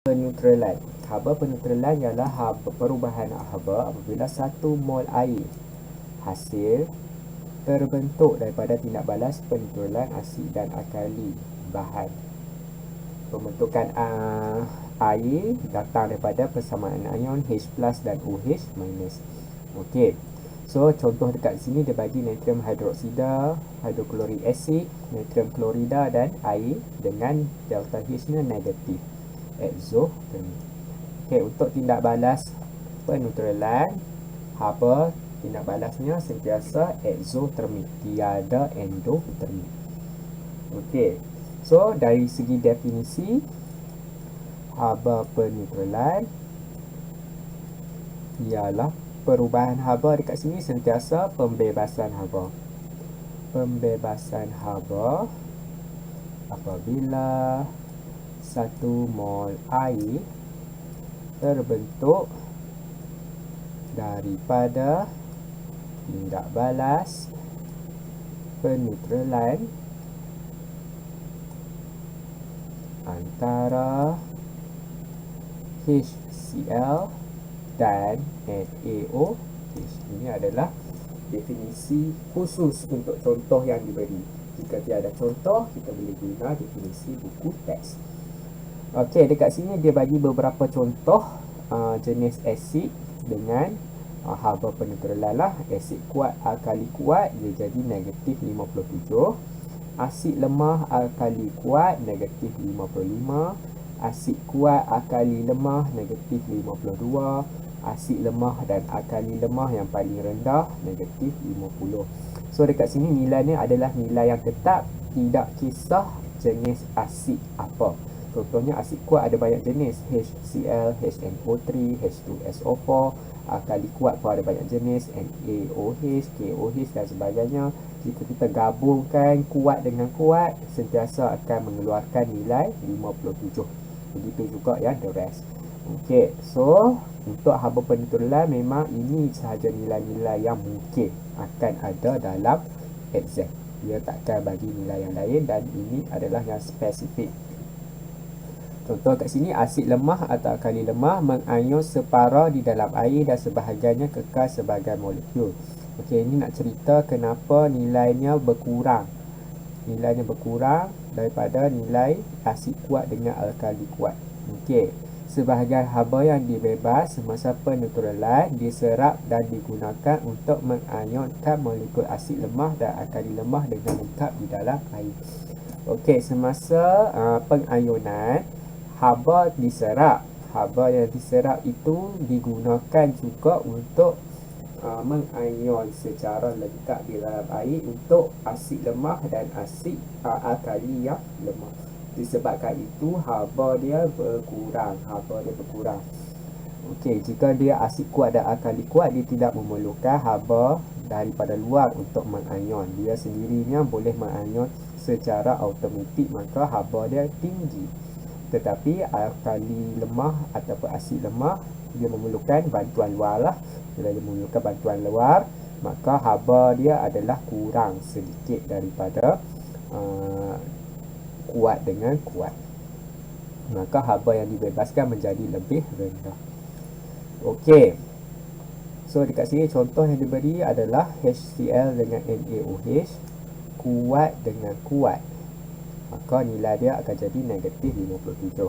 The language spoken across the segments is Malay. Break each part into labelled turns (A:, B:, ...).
A: Peneutralan. Haba peneutralan ialah perubahan haba apabila 1 mol air hasil terbentuk daripada tindak balas peneutralan asid dan alkali bahan. Pembentukan air datang daripada persamaan ion H+ dan OH-. Okey. So contoh dekat sini dia bagi natrium hidroksida, hidroklorik asid, natrium klorida dan air dengan delta H-nya negatif. Exothermic. Okey, untuk tindak balas peneutralan haba tindak balasnya sentiasa exothermic, tiada endothermic. Okey. So dari segi definisi haba peneutralan ialah perubahan haba dekat sini sentiasa pembebasan haba. Pembebasan haba apabila 1 mol air terbentuk daripada tindak balas peneutralan antara HCl dan NaOH. Ini adalah definisi khusus untuk contoh yang diberi. Jika tiada contoh, kita boleh guna definisi buku teks. Okey, dekat sini dia bagi beberapa contoh jenis asid dengan haba peneutralan lah. Asid kuat, alkali kuat, dia jadi negatif 57. Asid lemah, alkali kuat, negatif 55. Asid kuat, alkali lemah, negatif 52. Asid lemah dan alkali lemah yang paling rendah, negatif 50. So dekat sini nilainya adalah nilai yang tetap, tidak kisah jenis asid apa. Contohnya asid kuat ada banyak jenis, HCl, HNO3, H2SO4. Alkali kuat pun ada banyak jenis, NaOH, KOH dan sebagainya. Jika kita gabungkan kuat dengan kuat, sentiasa akan mengeluarkan nilai 57. Begitu juga ya the rest. Okey, so untuk haba peneutralan memang ini sahaja nilai-nilai yang mungkin akan ada dalam exam. Dia takkan bagi nilai yang lain dan ini adalah yang spesifik. Contoh kat sini, asid lemah atau alkali lemah mengion separa di dalam air dan sebahagiannya kekal sebagai molekul. Okey, ini nak cerita kenapa nilainya berkurang. Nilainya berkurang daripada nilai asid kuat dengan alkali kuat. Okey, sebahagian haba yang dibebas semasa peneutralan diserap dan digunakan untuk mengionkan molekul asid lemah dan alkali lemah dengan lengkap di dalam air. Okey, semasa pengionan haba diserap. Haba yang diserap itu digunakan juga untuk mengion secara lengkap di dalam air untuk asid lemah dan asid alkali yang lemah. Disebabkan itu haba dia berkurang. Okey, jika dia asid kuat dan alkali kuat, dia tidak memerlukan haba daripada luar untuk mengion. Dia sendirinya boleh mengion secara automatik, maka haba dia tinggi. Tetapi alkali lemah ataupun asid lemah, dia memerlukan bantuan luar lah. Bila dia memerlukan bantuan luar, maka haba dia adalah kurang sedikit daripada kuat dengan kuat. Maka haba yang dibebaskan menjadi lebih rendah. Okey. So dekat sini contoh yang diberi adalah HCl dengan NaOH kuat dengan kuat. Maka nilai dia akan jadi negatif 57.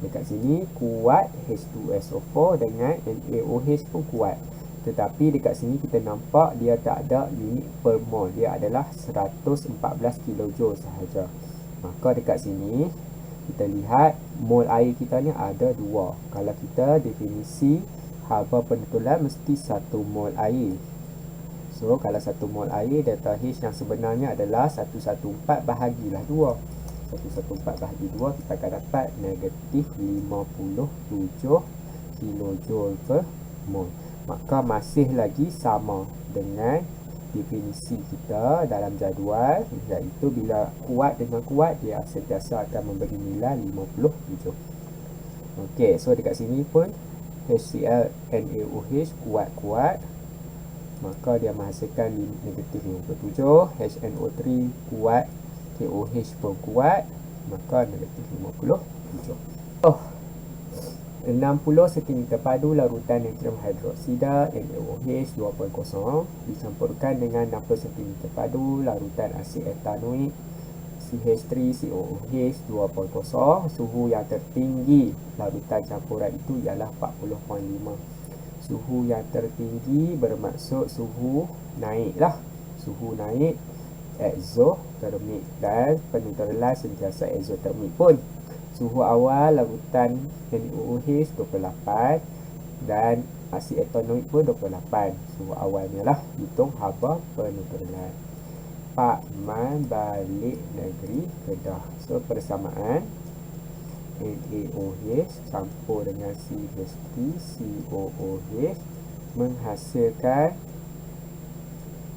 A: Dekat sini kuat H2SO4 dengan NaOH pun kuat. Tetapi dekat sini kita nampak dia tak ada unit per mol. Dia adalah 114 kJ sahaja. Maka dekat sini kita lihat mol air kita ni ada 2. Kalau kita definisi haba peneutralan mesti 1 mol air. So kalau 1 mol air, delta H yang sebenarnya adalah 114 bahagilah 2. 114 bahagi 2, kita akan dapat negatif 57 kJ per mol. Maka masih lagi sama dengan definisi kita dalam jadual, iaitu bila kuat dengan kuat, dia sentiasa akan memberi nilai 57. Okey, so dekat sini pun HCl NaOH kuat-kuat, maka dia menghasilkan negatif 57. HNO3 kuat, KOH pun kuat, maka negatif 57. 60 cm padu larutan natrium hidroksida NaOH 2.0 dicampurkan dengan 60 cm padu larutan asid etanoik CH3COOH 2.0. Suhu yang tertinggi larutan campuran itu ialah 40.5. Suhu yang tertinggi bermaksud suhu naik lah. Suhu naik exothermic, dan penetralan sentiasa exothermic pun. Suhu awal larutan NaOH 28 dan asid etanoik pun 28. Suhu awalnya lah. Hitung haba penetralan. Pak Man balik negeri Kedah. So persamaan NaOH campur dengan CH3COOH menghasilkan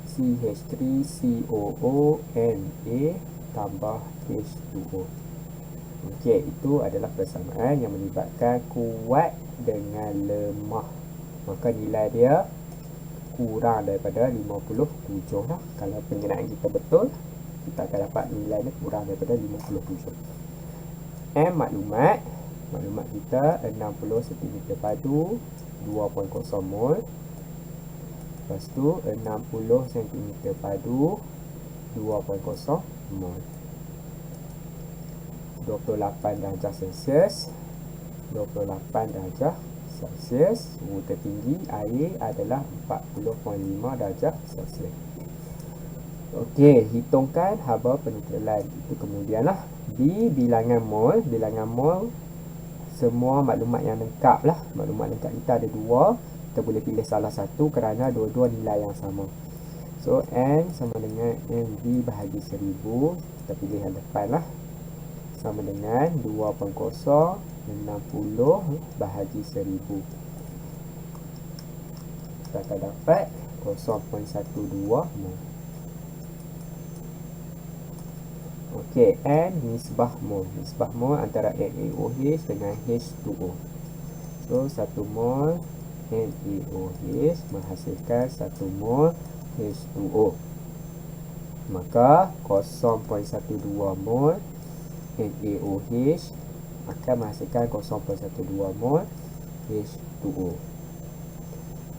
A: CH3COONA tambah H2O. Okey, itu adalah persamaan yang melibatkan kuat dengan lemah. Maka nilai dia kurang daripada 57 lah. Kalau pengenaan kita betul, kita akan dapat nilai ni kurang daripada 57. Maklumat kita 60 cm padu 2.0 mol. Lepas tu 60 cm padu 2.0 mol. 28 darjah Celsius. 28 darjah Celsius. Suhu tertinggi air adalah 40.5 darjah Celsius. Okey, hitungkan haba penetralan. Itu kemudianlah. B, bilangan mol. Bilangan mol, semua maklumat yang lengkap lah. Maklumat lengkap kita ada 2. Kita boleh pilih salah satu kerana dua-dua nilai yang sama. So, N sama dengan MV bahagi 1000. Kita pilih yang depan lah. Sama dengan 2.0 60 bahagi 1000. Kita akan dapat 0.12 mol. Okey, N nisbah mol. Nisbah mol antara NaOH dengan H2O. So, 1 mol NaOH menghasilkan 1 mol H2O. Maka 0.12 mol NaOH akan menghasilkan 0.12 mol H2O.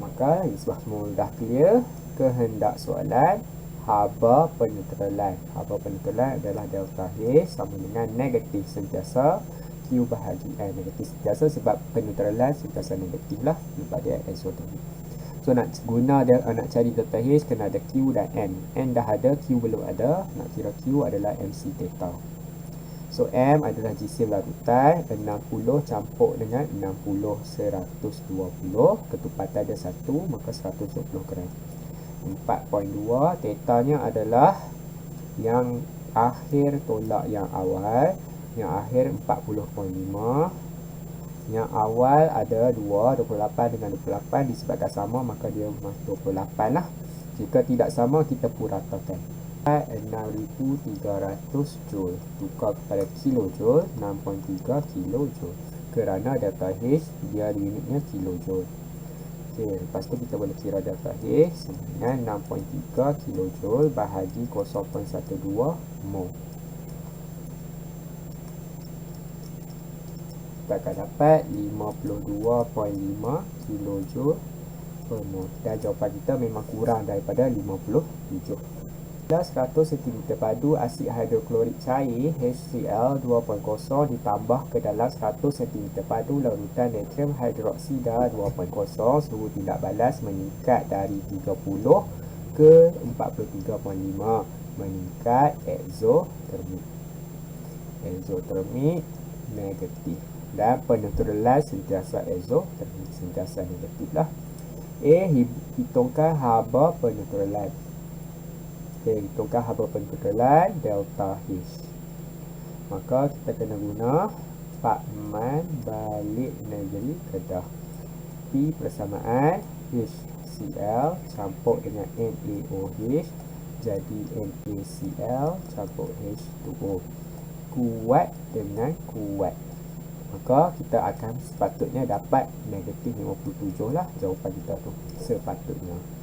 A: Maka nisbah mol dah clear. Kehendak soalan, haba penetralan. Haba penetralan adalah delta H sama dengan negatif sentiasa Q bahagi N. Negatif sentiasa sebab penetralan sentiasa negatif lah, sebab dia exothermic. So nak guna dia, nak cari delta H kena ada Q dan N. N dah ada, Q belum ada. Nak kira Q adalah MC theta. So M adalah jisim larutan. 60 campur dengan 60 120. Ketupatan dia 1, maka 120 gram. 4.2. Tetanya adalah yang akhir tolak yang awal. Yang akhir 40.5. Yang awal ada 2, 28 dengan 28. Disebabkan sama, maka dia 28 lah. Jika tidak sama, kita puratakan. 6300 joule tukar kepada kilojoule, 6.3 kilojoule, kerana delta H dia unitnya kilojoule. Okey, lepas tu kita boleh kira delta H dengan 6.3 kilojoule bahagi 0.12 mol. Kita akan dapat 52.5 kilojoule per mol. Dan jawapan kita memang kurang daripada 57. 100 cm padu asid hidroklorik cair HCl 2.0 ditambah ke dalam 100 cm padu larutan natrium hidroksida 2.0. Suhu tindak balas meningkat dari 30 ke 43.5. Meningkat exothermic. Exothermic negatif. Dan penetralan sentiasa exothermic, sentiasa negatif lah. A, hitungkan haba penetralan. Okey, hitungkan haba penetralan delta H. Maka kita kena guna Pak Man balik negeri Kedah. P persamaan HCl campur dengan NaOH jadi NaCl campur H2O. Kuat dengan kuat. Maka kita akan sepatutnya dapat negatif 57 lah jawapan kita tu. Sepatutnya.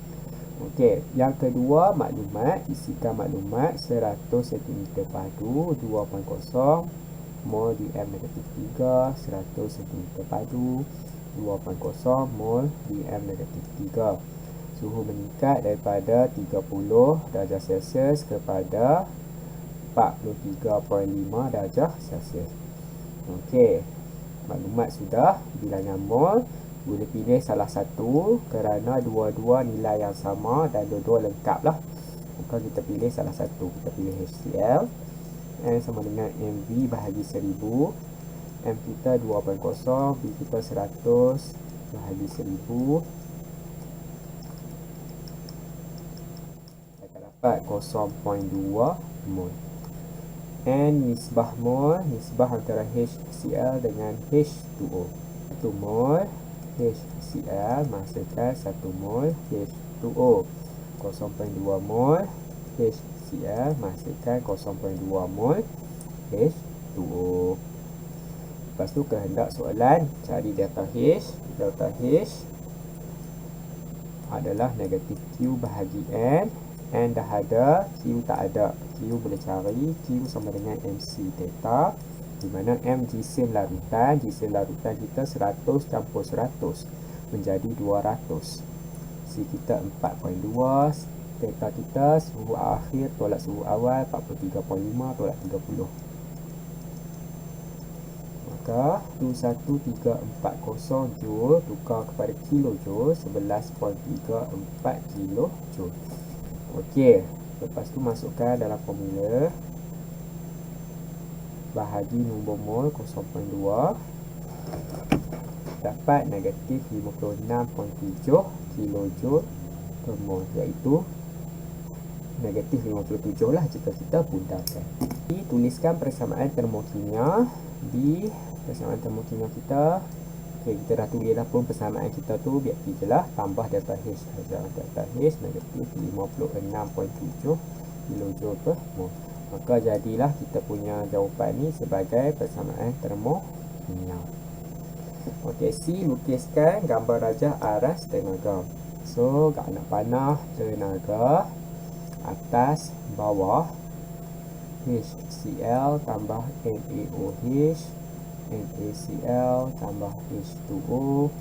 A: Okey, yang kedua maklumat, isikan maklumat 100 cm padu 2.0 mol DM-3, 100 cm padu, 2.0 mol DM-3. Suhu meningkat daripada 30 darjah Celsius kepada 43.5 darjah Celsius. Okey, maklumat sudah. Bilangan mol boleh pilih salah satu kerana dua-dua nilai yang sama dan dua-dua lengkap lah. Maka kita pilih salah satu. Kita pilih HCl. N sama dengan MV bahagi 1000. M kita 2.0, B kita 100 bahagi 1000. Akan dapat 0.2 mol. N nisbah mol, nisbah antara HCl dengan H2O. 1 mol HCl menghasilkan 1 mol H2O. 0.2 mol HCl menghasilkan 0.2 mol H2O. Lepas tu kehendak soalan cari delta H. Delta H adalah negatif Q bahagi N. N dah ada, Q tak ada. Q boleh cari, Q sama dengan MC theta, di mana M jisim larutan. Jisim larutan kita 100 campur 100 menjadi 200. C kita 4.2. Theta kita suhu akhir tolak suhu awal 43.5 tolak 30. Maka 21340 Joule tukar kepada kilojoule, 11.34 kilojoule. Okey, lepas tu masukkan dalam formula. Bahagi nombor mol 0.2, dapat negatif 56.7 kilojoule per mol, iaitu negatif 57 lah jika kita bundarkan. Tuliskan persamaan termokimia di persamaan termokimia kita. Okey, kita dah tulis dah pun persamaan kita tu, biar je lah, tambah delta H saja. Delta H negatif 56.7 kilojoule per mol. Maka jadilah kita punya jawapan ni sebagai persamaan termokimia. Okey, C, lukiskan gambar rajah aras tenaga. So, anak panah tenaga, atas bawah, HCl tambah NaOH, NaCl tambah H2O,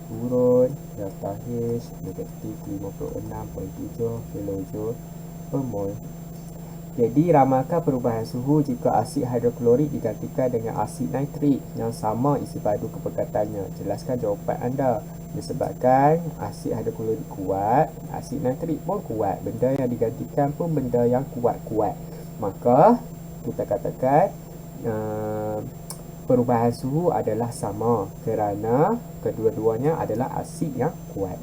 A: turun delta H negatif 56.7 kilojoule per mol. Jadi ramalkan perubahan suhu jika asid hidroklorik digantikan dengan asid nitrik yang sama isi padu kepekatannya. Jelaskan jawapan anda. Disebabkan asid hidroklorik kuat, asid nitrik pun kuat. Benda yang digantikan pun benda yang kuat-kuat. Maka kita katakan perubahan suhu adalah sama kerana kedua-duanya adalah asid yang kuat.